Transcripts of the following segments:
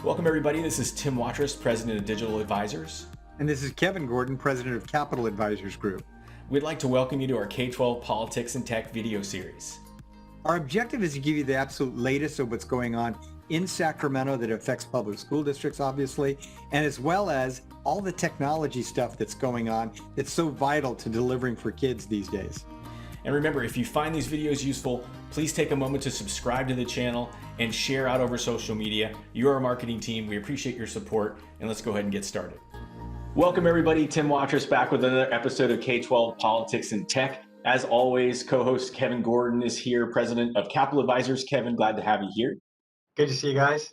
Welcome everybody, this is Tim Watrous, President of Digital Advisors. And this is Kevin Gordon, President of Capital Advisors Group. We'd like to welcome you to our K-12 Politics and Tech video series. Our objective is to give you the absolute latest of what's going on in Sacramento that affects public school districts, obviously, and as well as all the technology stuff that's going on that's so vital to delivering for kids these days. And remember, if you find these videos useful, please take a moment to subscribe to the channel and share out over social media. You're our marketing team. We appreciate your support, and let's go ahead and get started. Welcome everybody, Tim Watrous back with another episode of K-12 Politics and Tech. As always, co-host Kevin Gordon is here, President of Capital Advisors. Kevin, glad to have you here. Good to see you guys.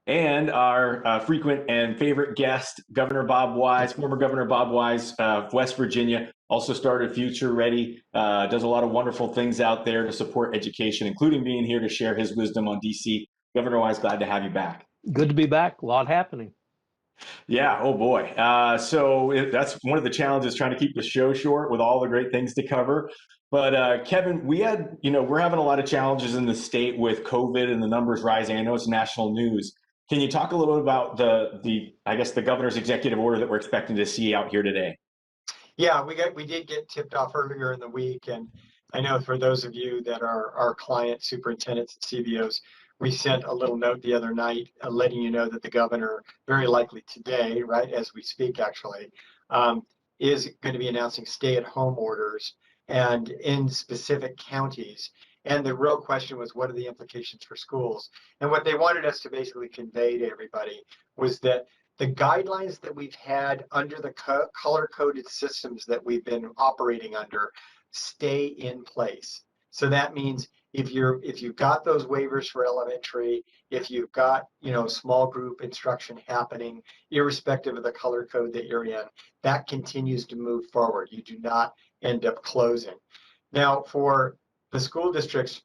And our frequent and favorite guest, Governor Bob Wise, former Governor Bob Wise of West Virginia, also started Future Ready, does a lot of wonderful things out there to support education, including being here to share his wisdom on DC. Governor Wise, glad to have you back. Good to be back. A lot happening. Yeah, oh boy. That's one of the challenges, trying to keep the show short with all the great things to cover. But Kevin, we're having a lot of challenges in the state with COVID and the numbers rising. I know it's national news. Can you talk a little bit about the governor's executive order that we're expecting to see out here today? Yeah, we did get tipped off earlier in the week, and I know for those of you that are our client superintendents and CBOs, we sent a little note the other night letting you know that the governor, very likely today, right as we speak actually, is going to be announcing stay-at-home orders and in specific counties. And the real question was, what are the implications for schools? And what they wanted us to basically convey to everybody was that the guidelines that we've had under the color-coded systems that we've been operating under stay in place. So that means if you've got those waivers for elementary, if you've got small group instruction happening, irrespective of the color code that you're in, that continues to move forward. You do not end up closing. Now, for the school districts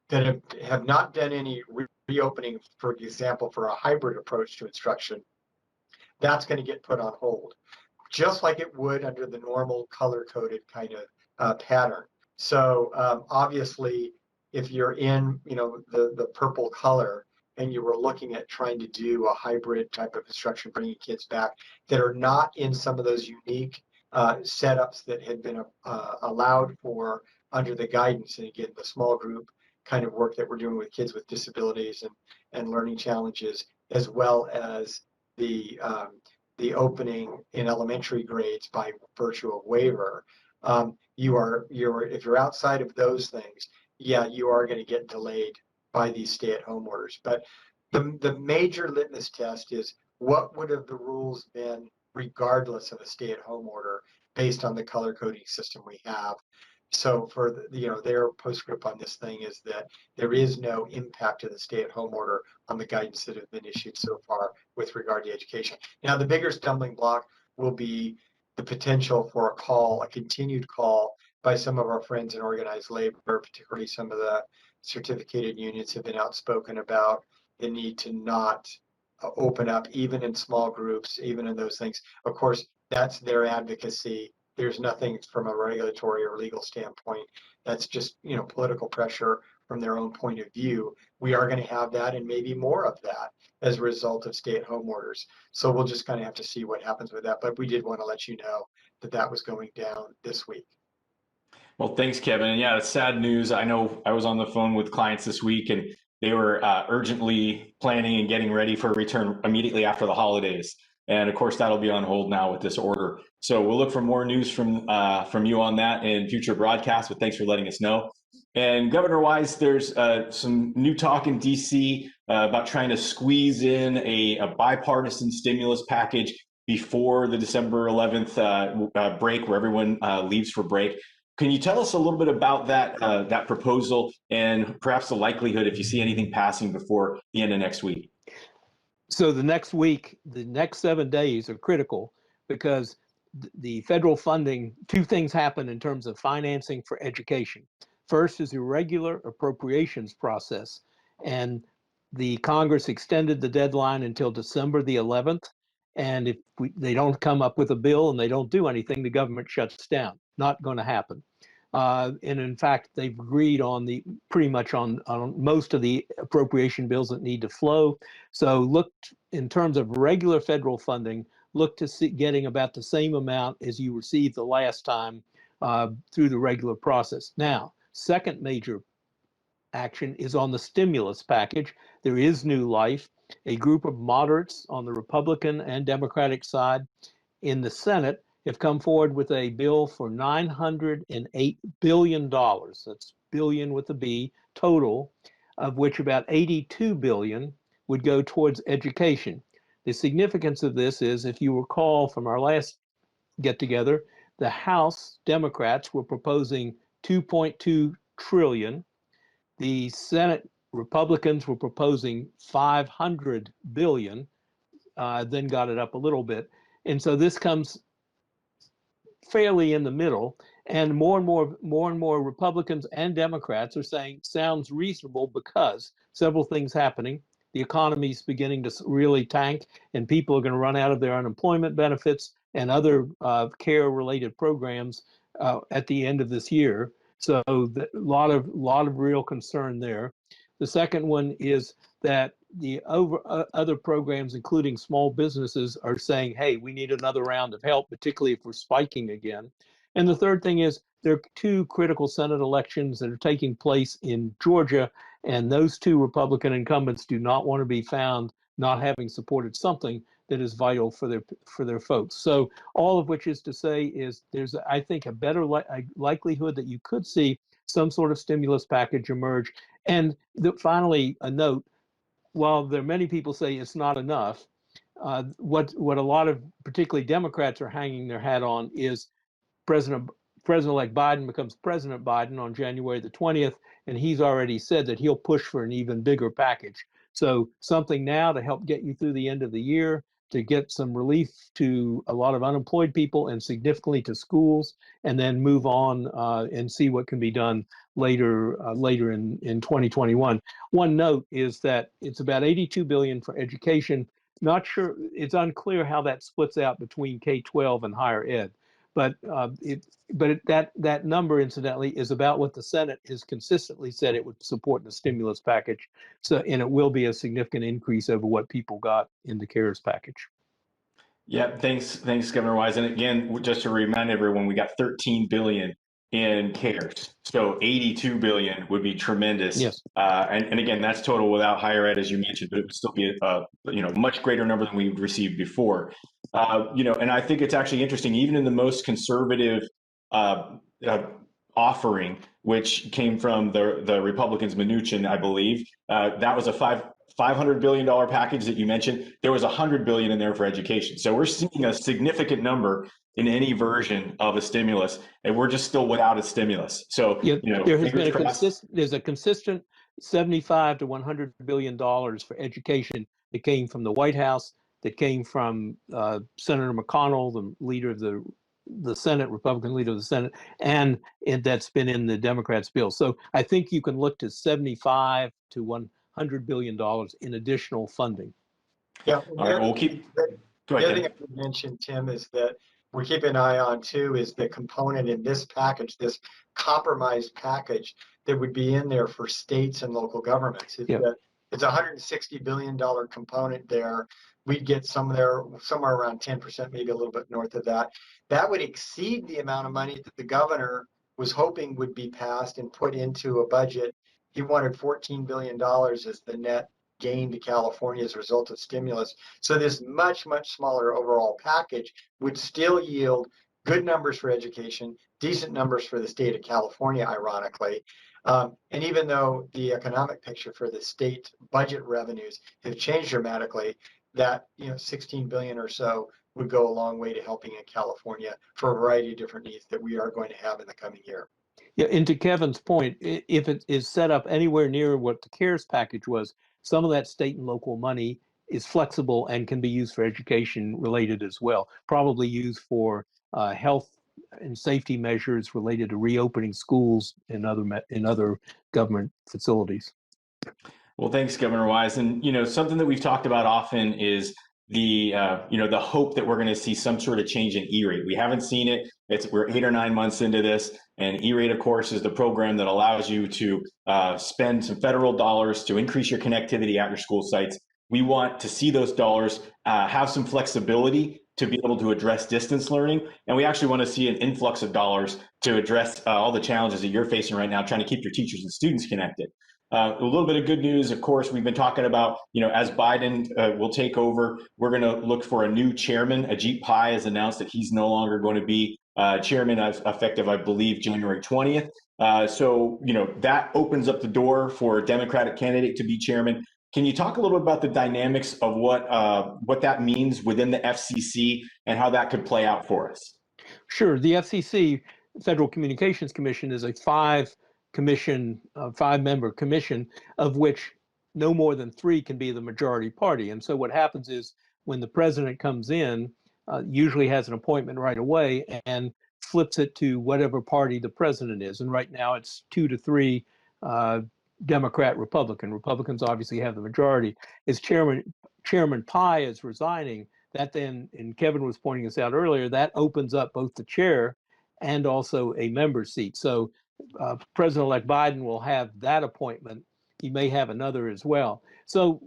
that have not done any reopening, for example, for a hybrid approach to instruction, that's going to get put on hold, just like it would under the normal color-coded kind of pattern. So obviously, if you're in the purple color and you were looking at trying to do a hybrid type of instruction, bringing kids back that are not in some of those unique setups that had been allowed for under the guidance, and again, the small group kind of work that we're doing with kids with disabilities and learning challenges, as well as the opening in elementary grades by virtue of waiver. If you're outside of those things, yeah, you are going to get delayed by these stay-at-home orders. But the major litmus test is, what would have the rules been regardless of a stay-at-home order based on the color coding system we have? So for their postscript on this thing is that there is no impact to the stay-at-home order on the guidance that have been issued so far with regard to education. Now, the bigger stumbling block will be the potential for a continued call by some of our friends in organized labor, particularly some of the certificated unions have been outspoken about the need to not open up, even in small groups, even in those things. Of course, that's their advocacy. There's nothing from a regulatory or legal standpoint. That's just political pressure from their own point of view. We are going to have that and maybe more of that as a result of stay-at-home orders. So we'll just kind of have to see what happens with that. But we did want to let you know that that was going down this week. Well, thanks, Kevin. And yeah, it's sad news. I know I was on the phone with clients this week, and they were urgently planning and getting ready for a return immediately after the holidays. And of course, that'll be on hold now with this order. So we'll look for more news from you on that in future broadcasts, but thanks for letting us know. And Governor Wise, there's some new talk in DC about trying to squeeze in a bipartisan stimulus package before the December 11th break, where everyone leaves for break. Can you tell us a little bit about that proposal and perhaps the likelihood if you see anything passing before the end of next week? So the next week, the next 7 days are critical because the federal funding, two things happen in terms of financing for education. First is the regular appropriations process, and the Congress extended the deadline until December the 11th. And if they don't come up with a bill and they don't do anything, the government shuts down. Not going to happen. And in fact, they've agreed on pretty much on most of the appropriation bills that need to flow. So look, in terms of regular federal funding, look to see getting about the same amount as you received the last time through the regular process. Now, second major action is on the stimulus package. There is new life. A group of moderates on the Republican and Democratic side in the Senate have come forward with a bill for $908 billion. That's billion with a B total, of which about 82 billion would go towards education. The significance of this is, if you recall from our last get together, the House Democrats were proposing 2.2 trillion. The Senate Republicans were proposing 500 billion, then got it up a little bit. And so this comes fairly in the middle, and more Republicans and Democrats are saying sounds reasonable because several things happening. The economy is beginning to really tank, and people are going to run out of their unemployment benefits and other care-related programs at the end of this year. So a lot of real concern there. The second one is that the other programs, including small businesses, are saying, hey, we need another round of help, particularly if we're spiking again. And the third thing is there are two critical Senate elections that are taking place in Georgia, and those two Republican incumbents do not want to be found not having supported something that is vital for their folks. So all of which is to say is there's, I think, a better likelihood that you could see some sort of stimulus package emerge. And finally, a note, while there are many people say it's not enough, what a lot of particularly Democrats are hanging their hat on is President-elect Biden becomes President Biden on January the 20th, and he's already said that he'll push for an even bigger package. So something now to help get you through the end of the year, to get some relief to a lot of unemployed people and significantly to schools, and then move on and see what can be done later in 2021. One note is that it's about 82 billion for education. Not sure, it's unclear how that splits out between K-12 and higher ed, but that number, incidentally, is about what the Senate has consistently said it would support in the stimulus package. So, and it will be a significant increase over what people got in the CARES package. Yeah, thanks, Governor Wise. And again, just to remind everyone, we got 13 billion in CARES, so 82 billion would be tremendous. Yes. And again, that's total without higher ed, as you mentioned, but it would still be a much greater number than we've received before. And I think it's actually interesting, even in the most conservative offering, which came from the Republicans, Mnuchin, I believe, that was a $500 billion package that you mentioned. There was $100 billion in there for education. So we're seeing a significant number in any version of a stimulus, and we're just still without a stimulus. So there has been there's a consistent 75 to $100 billion for education that came from the White House, that came from Senator McConnell, the leader of the Senate, Republican leader of the Senate, and that's been in the Democrats' bill. So I think you can look to 75 to $100 billion in additional funding. Yeah. All right, we'll keep. The other thing I would mention, Tim, is that we're keeping an eye on too is the component in this package, this compromised package that would be in there for states and local governments. It's a $160 billion component there. We'd get somewhere around 10%, maybe a little bit north of that. That would exceed the amount of money that the governor was hoping would be passed and put into a budget. He wanted $14 billion as the net gain to California as a result of stimulus. So this much, much smaller overall package would still yield good numbers for education, decent numbers for the state of California, ironically. And even though the economic picture for the state budget revenues have changed dramatically, that 16 billion or so would go a long way to helping in California for a variety of different needs that we are going to have in the coming year. Yeah, and to Kevin's point, if it is set up anywhere near what the CARES package was, some of that state and local money is flexible and can be used for education related as well, probably used for health and safety measures related to reopening schools and other government facilities. Well, thanks, Governor Wise. And something that we've talked about often is the hope that we're going to see some sort of change in E-rate. We haven't seen it. We're 8 or 9 months into this, and E-rate, of course, is the program that allows you to spend some federal dollars to increase your connectivity at your school sites. We want to see those dollars have some flexibility to be able to address distance learning, and we actually want to see an influx of dollars to address all the challenges that you're facing right now, trying to keep your teachers and students connected. A little bit of good news, of course, we've been talking about, as Biden will take over, we're going to look for a new chairman. Ajit Pai has announced that he's no longer going to be chairman effective, I believe, January 20th. So, that opens up the door for a Democratic candidate to be chairman. Can you talk a little bit about the dynamics of what that means within the FCC and how that could play out for us? Sure. The FCC, Federal Communications Commission, is a five-member commission, of which no more than 3 can be the majority party. And so what happens is when the president comes in, usually has an appointment right away and flips it to whatever party the president is. And right now it's 2 to 3 Democrat, Republican. Republicans obviously have the majority. As Chairman Pai is resigning, that then, and Kevin was pointing this out earlier, that opens up both the chair and also a member seat. So President-elect Biden will have that appointment. He may have another as well. So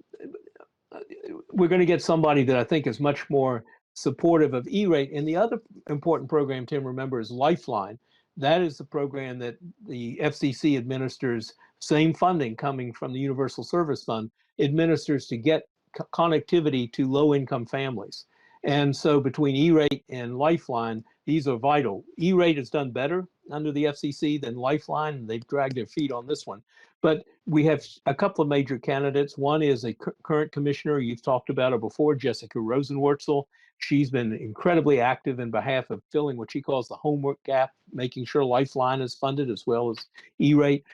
we're going to get somebody that I think is much more supportive of E-rate. And the other important program, Tim, remember, is Lifeline. That is the program that the FCC administers, same funding coming from the Universal Service Fund, administers to get connectivity to low-income families. And so between E-rate and Lifeline, these are vital. E-rate has done better under the FCC than Lifeline, and they've dragged their feet on this one. But we have a couple of major candidates. One is a current commissioner. You've talked about her before, Jessica Rosenwortzel. She's been incredibly active in behalf of filling what she calls the homework gap, making sure Lifeline is funded as well as E-rate.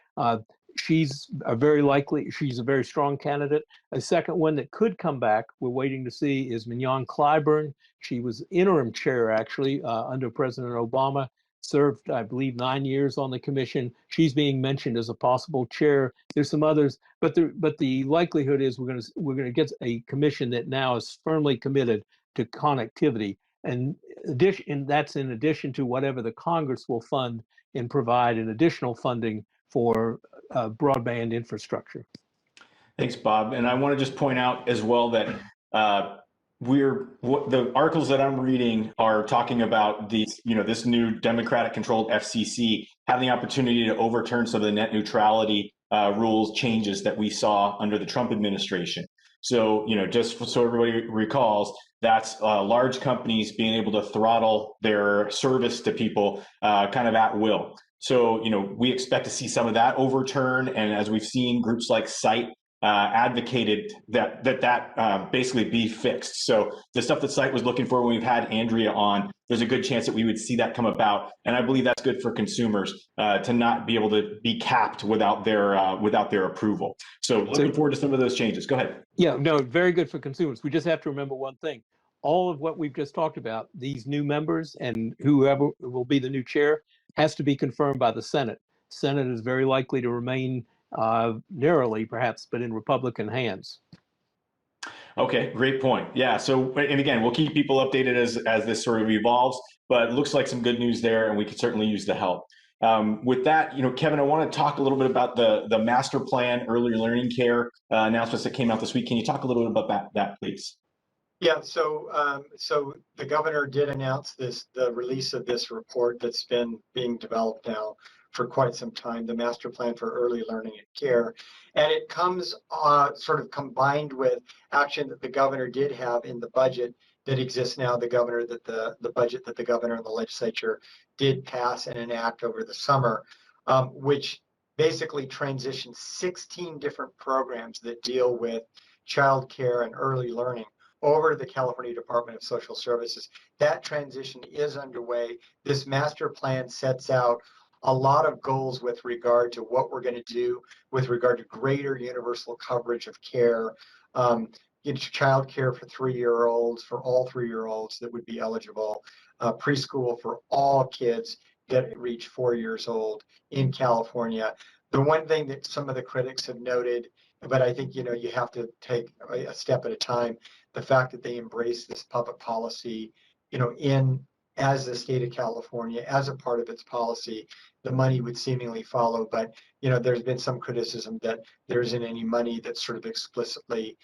She's a very strong candidate. A second one that could come back, we're waiting to see, is Mignon Clyburn. She was interim chair, actually, under President Obama, served, I believe, 9 years on the commission. She's being mentioned as a possible chair. There's some others, but the likelihood is we're going to get a commission that now is firmly committed to connectivity, and that's in addition to whatever the Congress will fund and provide an additional funding for broadband infrastructure. Thanks, Bob. And I want to just point out as well that the articles that I'm reading are talking about this new Democratic-controlled FCC having the opportunity to overturn some of the net neutrality rules changes that we saw under the Trump administration. So, just so everybody recalls, that's large companies being able to throttle their service to people kind of at will. So, we expect to see some of that overturn. And as we've seen, groups like Site advocated that basically be fixed. So the stuff that Site was looking for when we've had Andrea on, there's a good chance that we would see that come about. And I believe that's good for consumers to not be able to be capped without their approval. So looking forward to some of those changes. Go ahead. Yeah, no, very good for consumers. We just have to remember one thing. All of what we've just talked about, these new members and whoever will be the new chair, has to be confirmed by the Senate. Senate is very likely to remain narrowly, perhaps, but in Republican hands. Okay, great point. Yeah. So, and again, we'll keep people updated as this sort of evolves. But it looks like some good news there, and we could certainly use the help. With that, Kevin, I want to talk a little bit about the master plan, early learning care announcements that came out this week. Can you talk a little bit about that, please? Yeah, so the governor did announce the release of this report that's been being developed now for quite some time, the master plan for early learning and care. And it comes sort of combined with action that the governor did have in the budget that exists now, the budget that the governor and the legislature did pass and enact over the summer, which basically transitions 16 different programs that deal with child care and early learning over to the California Department of Social Services. That transition is underway. This master plan sets out a lot of goals with regard to what we're going to do with regard to greater universal coverage of care, child care for 3-year-olds, for all 3-year-olds that would be eligible, preschool for all kids that reach 4 years old in California. The one thing that some of the critics have noted, but I think, you have to take a step at a time, the fact that they embrace this public policy, in as the state of California, as a part of its policy, the money would seemingly follow. But, there's been some criticism that there isn't any money that's sort of explicitly,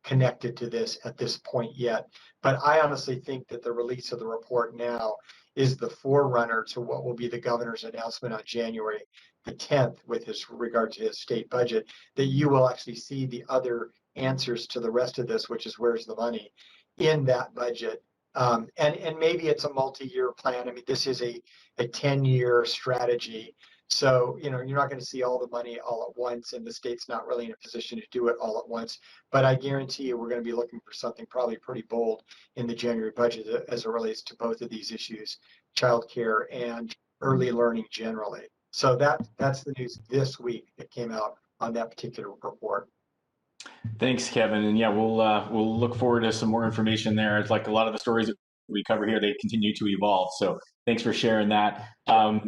connected to this at this point yet. But I honestly think that the release of the report now is the forerunner to what will be the governor's announcement on January the 10th with regard to his state budget, that you will actually see the other answers to the rest of this, which is where's the money in that budget. And maybe it's a multi-year plan. I mean, this is a 10-year strategy. So, you're not going to see all the money all at once, and the state's not really in a position to do it all at once. But I guarantee you we're going to be looking for something probably pretty bold in the January budget as it relates to both of these issues, childcare and early learning generally. So that's the news this week that came out on that particular report. Thanks, Kevin. And yeah, we'll look forward to some more information there. It's like a lot of the stories that we cover here, they continue to evolve. So thanks for sharing that.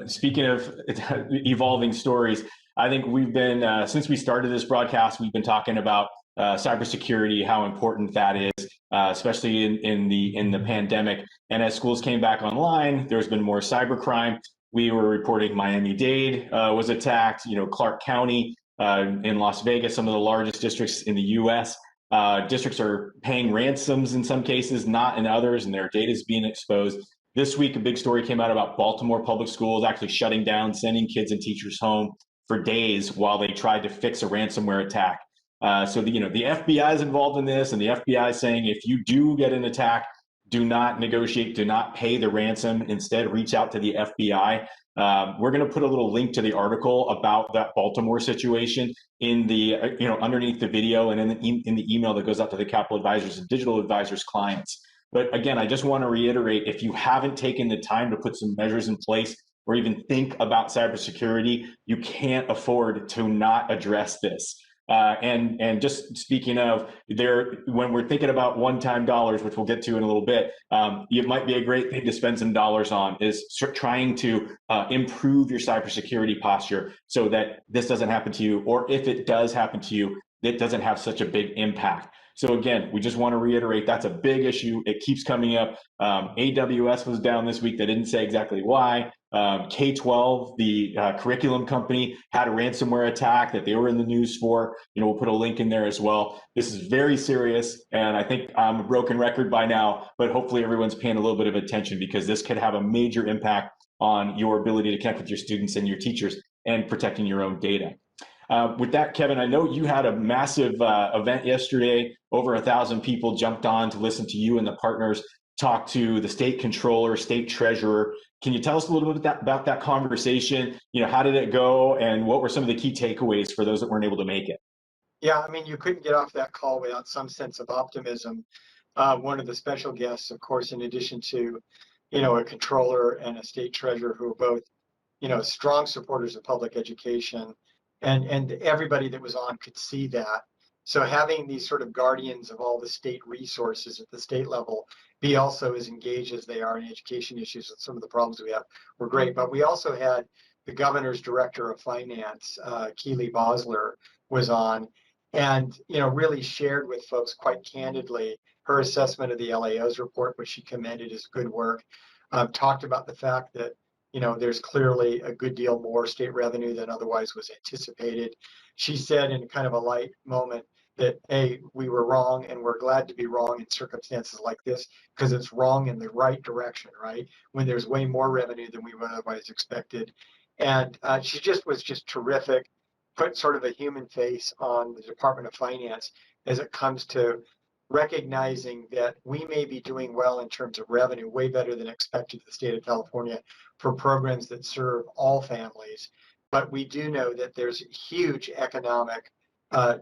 Speaking of evolving stories, I think we've been, since we started this broadcast, we've been talking about cybersecurity, how important that is, especially in the pandemic. And as schools came back online, there's been more cybercrime. We were reporting Miami-Dade was attacked, Clark County in Las Vegas, some of the largest districts in the US. Districts are paying ransoms in some cases, not in others, and their data is being exposed. This week, a big story came out about Baltimore public schools actually shutting down, sending kids and teachers home for days while they tried to fix a ransomware attack. So the FBI is involved in this, and the FBI is saying if you do get an attack, do not negotiate, do not pay the ransom. Instead, reach out to the FBI. We're going to put a little link to the article about that Baltimore situation in the underneath the video and in the email that goes out to the capital advisors and digital advisors clients. But again, I just want to reiterate, if you haven't taken the time to put some measures in place or even think about cybersecurity, you can't afford to not address this. And just speaking of when we're thinking about one-time dollars, which we'll get to in a little bit, it might be a great thing to spend some dollars on is trying to improve your cybersecurity posture so that this doesn't happen to you, or if it does happen to you, it doesn't have such a big impact. So again, we just want to reiterate that's a big issue. It keeps coming up. AWS was down this week. They didn't say exactly why. K-12, the curriculum company, had a ransomware attack that they were in the news for. We'll put a link in there as well. This is very serious, and I think I'm a broken record by now, but hopefully everyone's paying a little bit of attention because this could have a major impact on your ability to connect with your students and your teachers and protecting your own data. With that, Kevin, I know you had a massive event yesterday. Over 1,000 people jumped on to listen to you and the partners talk to the state controller, state treasurer. Can you tell us a little bit about that conversation? How did it go, and what were some of the key takeaways for those that weren't able to make it? Yeah, I mean, you couldn't get off that call without some sense of optimism. One of the special guests, of course, in addition to, a controller and a state treasurer who are both, strong supporters of public education, and everybody that was on could see that. So having these sort of guardians of all the state resources at the state level be also as engaged as they are in education issues and some of the problems we have were great. But we also had the governor's director of finance, Keely Bosler, was on, and really shared with folks quite candidly her assessment of the LAO's report, which she commended as good work. Talked about the fact that there's clearly a good deal more state revenue than otherwise was anticipated. She said in kind of a light moment that, hey, we were wrong, and we're glad to be wrong in circumstances like this because it's wrong in the right direction, right? When there's way more revenue than we would otherwise expected. And she was just terrific, put sort of a human face on the Department of Finance as it comes to recognizing that we may be doing well in terms of revenue, way better than expected in the state of California for programs that serve all families. But we do know that there's huge economic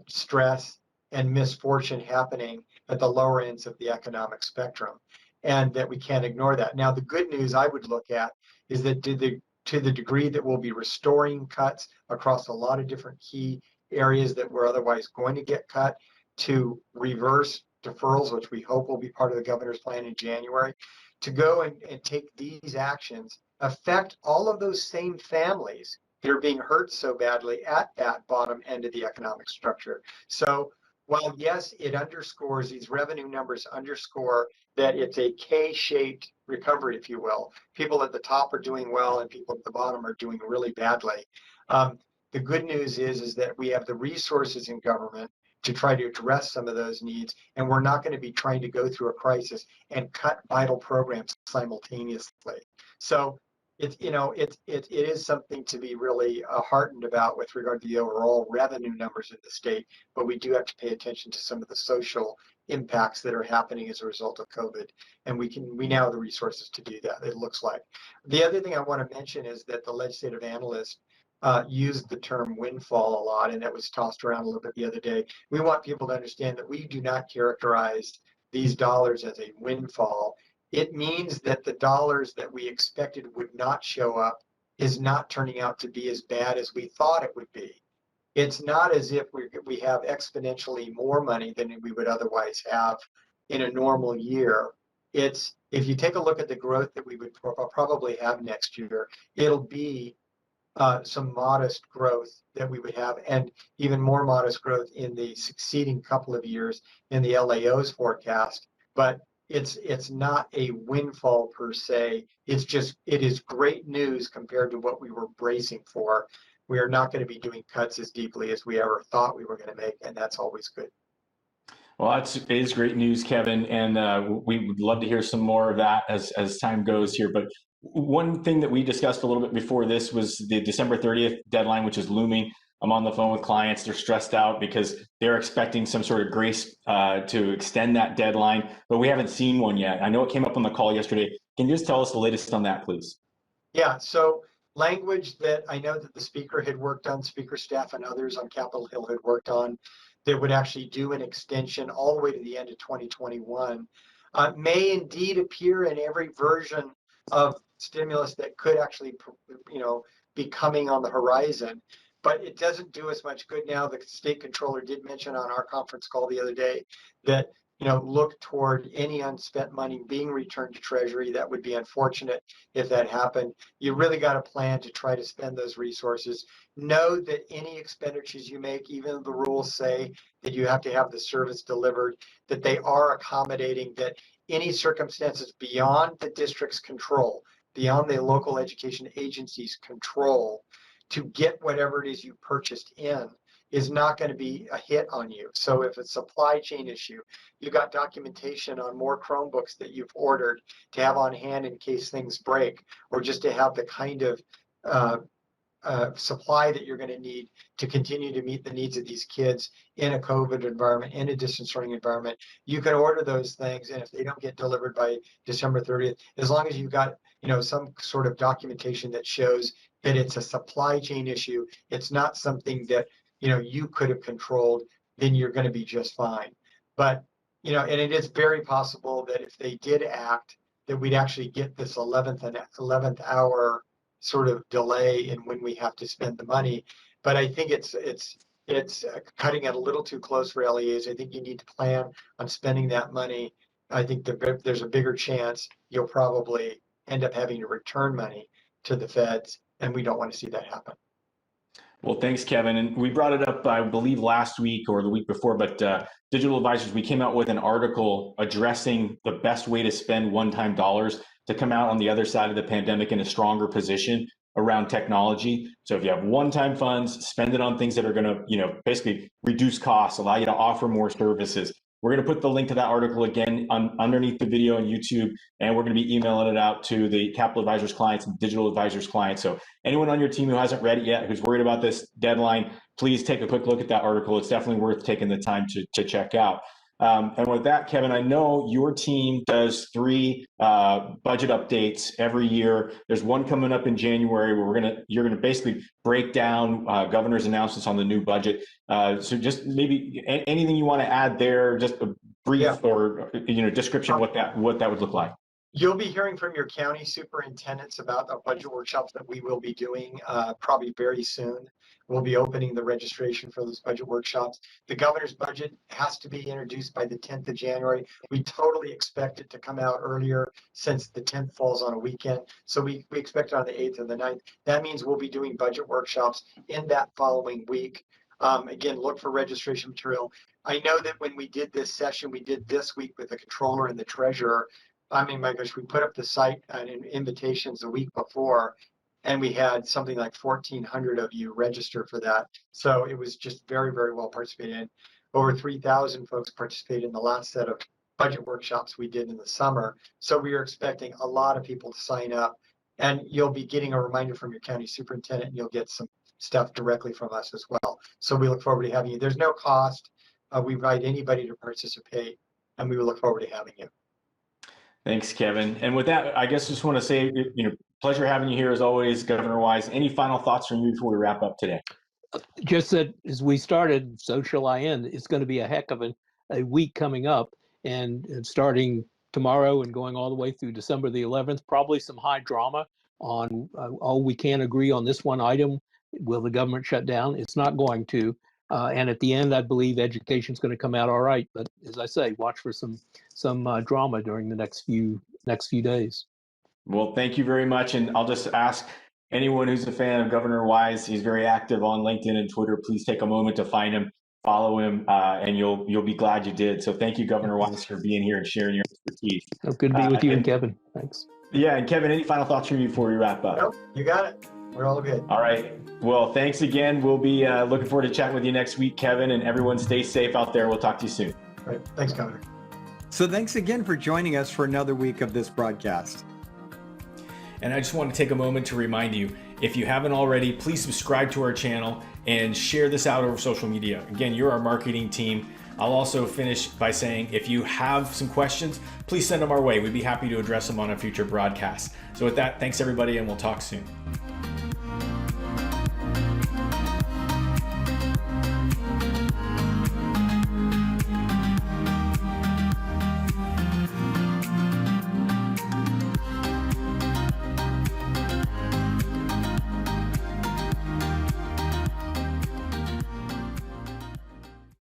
stress and misfortune happening at the lower ends of the economic spectrum, and that we can't ignore that. Now, the good news I would look at is that to the degree that we'll be restoring cuts across a lot of different key areas that were otherwise going to get cut, to reverse deferrals, which we hope will be part of the governor's plan in January, to go and take these actions, affect all of those same families that are being hurt so badly at that bottom end of the economic structure. So while yes, it underscores, these revenue numbers underscore that it's a K-shaped recovery, if you will. People at the top are doing well, and people at the bottom are doing really badly. The good news is that we have the resources in government to try to address some of those needs, and we're not going to be trying to go through a crisis and cut vital programs simultaneously. So it is something to be really heartened about with regard to the overall revenue numbers in the state, but we do have to pay attention to some of the social impacts that are happening as a result of COVID, and we now have the resources to do that, it looks like. The other thing I want to mention is that the legislative analyst used the term windfall a lot, and that was tossed around a little bit the other day. We want people to understand that we do not characterize these dollars as a windfall. It means that the dollars that we expected would not show up is not turning out to be as bad as we thought it would be. It's not as if we have exponentially more money than we would otherwise have in a normal year. It's, if you take a look at the growth that we would probably have next year, it'll be some modest growth that we would have, and even more modest growth in the succeeding couple of years in the LAO's forecast. But it's not a windfall per se. It's just, it is great news compared to what we were bracing for. We are not going to be doing cuts as deeply as we ever thought we were going to make, and that's always good. Well, it is great news, Kevin, and we would love to hear some more of that as time goes here. But one thing that we discussed a little bit before this was the December 30th deadline, which is looming. I'm on the phone with clients. They're stressed out because they're expecting some sort of grace to extend that deadline, but we haven't seen one yet. I know it came up on the call yesterday. Can you just tell us the latest on that, please? Yeah, so language that I know that the speaker had worked on, speaker staff and others on Capitol Hill had worked on, that would actually do an extension all the way to the end of 2021, may indeed appear in every version of stimulus that could actually, be coming on the horizon. But it doesn't do us much good now. The state controller did mention on our conference call the other day that, look toward any unspent money being returned to Treasury. That would be unfortunate if that happened. You really got to plan to try to spend those resources. Know that any expenditures you make, even though the rules say that you have to have the service delivered, that they are accommodating that any circumstances beyond the district's control, beyond the local education agency's control, to get whatever it is you purchased in is not going to be a hit on you. So if it's a supply chain issue, you got documentation on more Chromebooks that you've ordered to have on hand in case things break, or just to have the kind of supply that you're going to need to continue to meet the needs of these kids in a COVID environment, in a distance learning environment. You can order those things, and if they don't get delivered by December 30th, as long as you've got some sort of documentation that shows that it's a supply chain issue, it's not something that you could have controlled, then you're going to be just fine. But and it is very possible that if they did act, that we'd actually get this 11th hour sort of delay in when we have to spend the money. But I think it's cutting it a little too close for LEAs. I think you need to plan on spending that money. I think there's a bigger chance you'll probably end up having to return money to the feds, and we don't want to see that happen. Well, thanks, Kevin. And we brought it up, I believe, last week or the week before, but Digital Advisors, we came out with an article addressing the best way to spend one-time dollars to come out on the other side of the pandemic in a stronger position around technology. So if you have one-time funds, spend it on things that are going to, basically reduce costs, allow you to offer more services. We're going to put the link to that article again underneath the video on YouTube, and we're going to be emailing it out to the Capital Advisors clients and Digital Advisors clients. So anyone on your team who hasn't read it yet, who's worried about this deadline, please take a quick look at that article. It's definitely worth taking the time to check out. And with that, Kevin, I know your team does 3 budget updates every year. There's one coming up in January where you're gonna basically break down governor's announcements on the new budget. So just maybe anything you want to add there, just a brief or description of what that would look like. You'll be hearing from your county superintendents about the budget workshops that we will be doing probably very soon. We'll be opening the registration for those budget workshops. The governor's budget has to be introduced by the 10th of January. We totally expect it to come out earlier since the 10th falls on a weekend. So we expect it on the 8th or the 9th. That means we'll be doing budget workshops in that following week. Again, look for registration material. I know that when we did this session, we did this week with the controller and the treasurer. I mean, my gosh, we put up the site and invitations a week before, and we had something like 1,400 of you register for that. So it was just very, very well participated in. Over 3,000 folks participated in the last set of budget workshops we did in the summer. So we are expecting a lot of people to sign up, and you'll be getting a reminder from your county superintendent, and you'll get some stuff directly from us as well. So we look forward to having you. There's no cost. We invite anybody to participate, and we will look forward to having you. Thanks, Kevin. And with that, I guess just want to say, pleasure having you here as always, Governor Wise. Any final thoughts from you before we wrap up today? Just that as we started, so shall I end. It's going to be a heck of a week coming up, and starting tomorrow and going all the way through December the 11th, probably some high drama on, we can't agree on this one item. Will the government shut down? It's not going to. And at the end, I believe education is going to come out all right. But as I say, watch for some drama during the next few days. Well, thank you very much. And I'll just ask anyone who's a fan of Governor Wise, he's very active on LinkedIn and Twitter. Please take a moment to find him, follow him, and you'll be glad you did. So thank you, Governor Wise, for being here and sharing your expertise. Oh, good to be with you and Kevin. Thanks. Yeah, and Kevin, any final thoughts from you before we wrap up? Nope, you got it. We're all good. All right. Well, thanks again. We'll be looking forward to chatting with you next week, Kevin, and everyone stay safe out there. We'll talk to you soon. All right. Thanks, Governor. So thanks again for joining us for another week of this broadcast. And I just want to take a moment to remind you, if you haven't already, please subscribe to our channel and share this out over social media. Again, you're our marketing team. I'll also finish by saying, if you have some questions, please send them our way. We'd be happy to address them on a future broadcast. So with that, thanks everybody, and we'll talk soon.